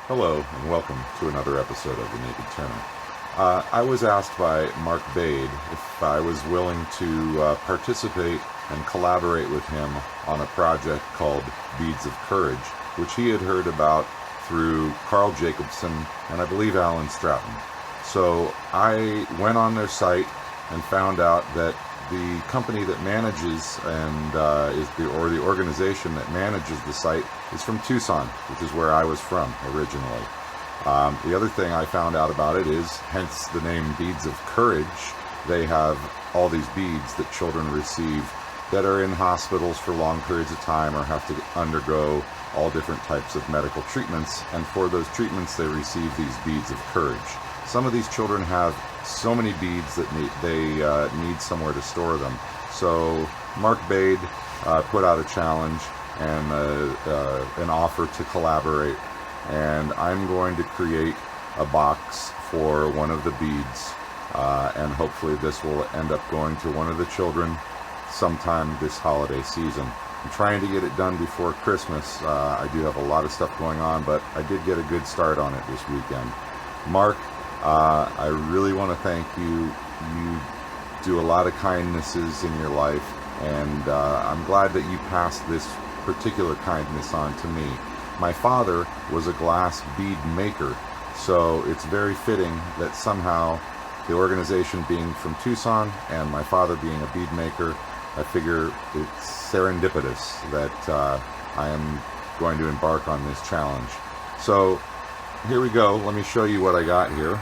Hello, and welcome to another episode of The Naked Turner. I was asked by Mark Bade if I was willing to participate and collaborate with him on a project called Beads of Courage, which he had heard about through Carl Jacobson and I believe Alan Stratton. So I went on their site and found out that the company that manages and the organization that manages the site is from Tucson, which is where I was from originally. The other thing I found out about it is, hence the name Beads of Courage, they have all these beads that children receive that are in hospitals for long periods of time or have to undergo all different types of medical treatments, and for those treatments they receive these beads of courage. Some of these children have so many beads that they need somewhere to store them. So Mark Bade put out a challenge and an offer to collaborate, and I'm going to create a box for one of the beads, and hopefully this will end up going to one of the children sometime this holiday season. I'm trying to get it done before Christmas. I do have a lot of stuff going on, but I did get a good start on it this weekend. Mark, I really want to thank you. You do a lot of kindnesses in your life, and I'm glad that you passed this particular kindness on to me. My father was a glass bead maker, so it's very fitting that somehow the organization being from Tucson and my father being a bead maker, I figure it's serendipitous that I am going to embark on this challenge. So here we go. Let me show you what I got here.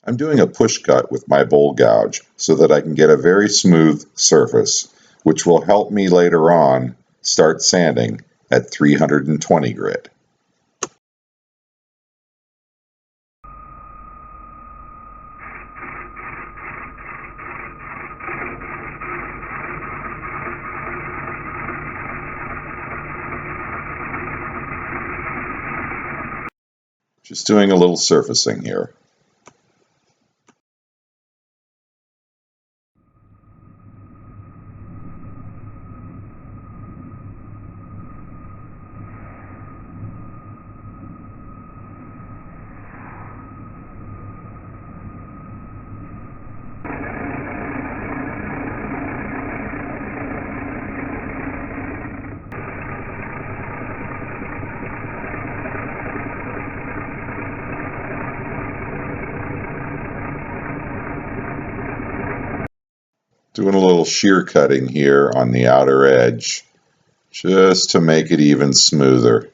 I'm doing a push cut with my bowl gouge so that I can get a very smooth surface, which will help me later on start sanding at 320 grit. Just doing a little surfacing here. Doing a little shear cutting here on the outer edge, just to make it even smoother.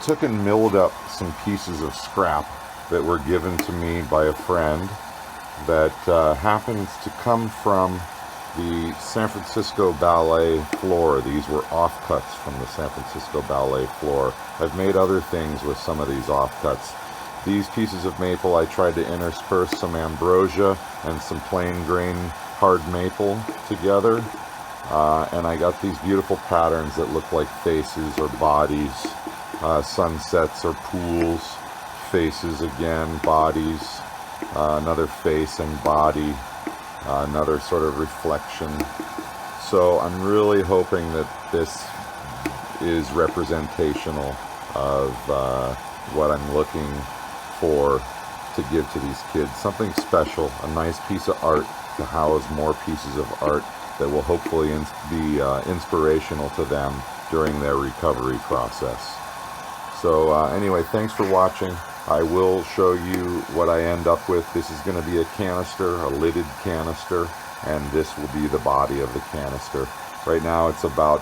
took and milled up some pieces of scrap that were given to me by a friend that happens to come from the San Francisco Ballet floor. These were offcuts from the San Francisco Ballet floor. I've made other things with some of these offcuts. These pieces of maple, I tried to intersperse some ambrosia and some plain grain hard maple together. And I got these beautiful patterns that look like faces or bodies, sunsets or pools, faces again, bodies, another face and body, another sort of reflection. So I'm really hoping that this is representational of what I'm looking for to give to these kids. Something special, a nice piece of art to house more pieces of art that will hopefully be inspirational to them during their recovery process. So anyway, thanks for watching. I will show you what I end up with. This is going to be a canister, a lidded canister, and this will be the body of the canister. Right now it's about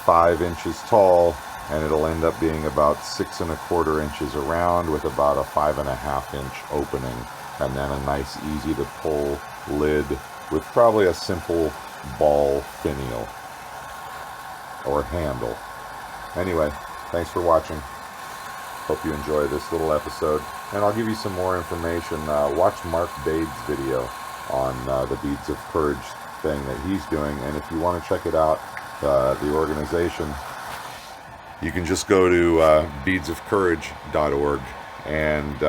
5 inches tall, and it'll end up being about 6 1/4 inches around with about a 5 1/2 inch opening, and then a nice easy to pull lid with probably a simple ball finial or handle. Anyway, thanks for watching. Hope you enjoy this little episode, and I'll give you some more information. Watch Mark Bade's video on the Beads of Courage thing that he's doing, and if you want to check it out, the organization, you can just go to beadsofcourage.org and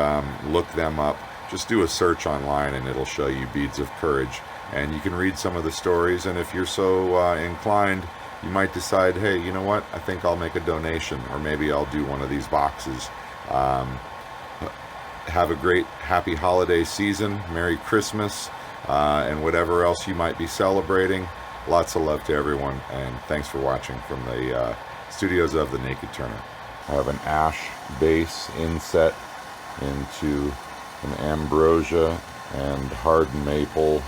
look them up. Just do a search online and it'll show you Beads of Courage, and you can read some of the stories, and if you're so inclined, you might decide, hey, you know what, I think I'll make a donation, or maybe I'll do one of these boxes. Have a great, happy holiday season, Merry Christmas, and whatever else you might be celebrating. Lots of love to everyone, and thanks for watching from the studios of The Naked Turner. I have an ash base inset into an ambrosia and hard maple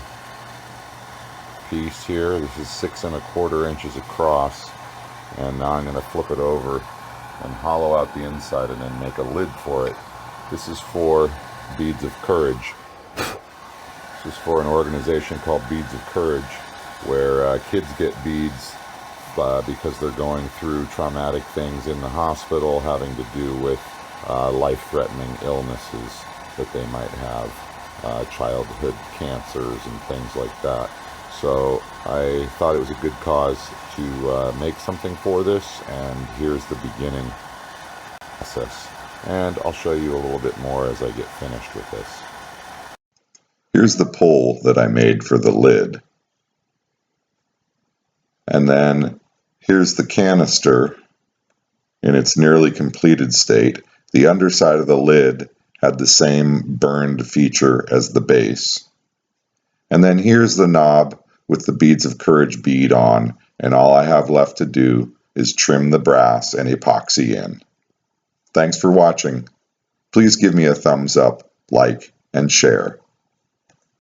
piece here. This is 6 1/4 inches across, and now I'm going to flip it over and hollow out the inside and then make a lid for it. This is for Beads of Courage. This is for an organization called Beads of Courage, where kids get beads because they're going through traumatic things in the hospital having to do with life-threatening illnesses that they might have, childhood cancers and things like that. So I thought it was a good cause to make something for this, and here's the beginning process. And I'll show you a little bit more as I get finished with this. Here's the pole that I made for the lid. And then here's the canister in its nearly completed state. The underside of the lid had the same burned feature as the base. And then here's the knob with the Beads of Courage bead on, and all I have left to do is trim the brass and epoxy in. Thanks for watching. Please give me a thumbs up, like, and share.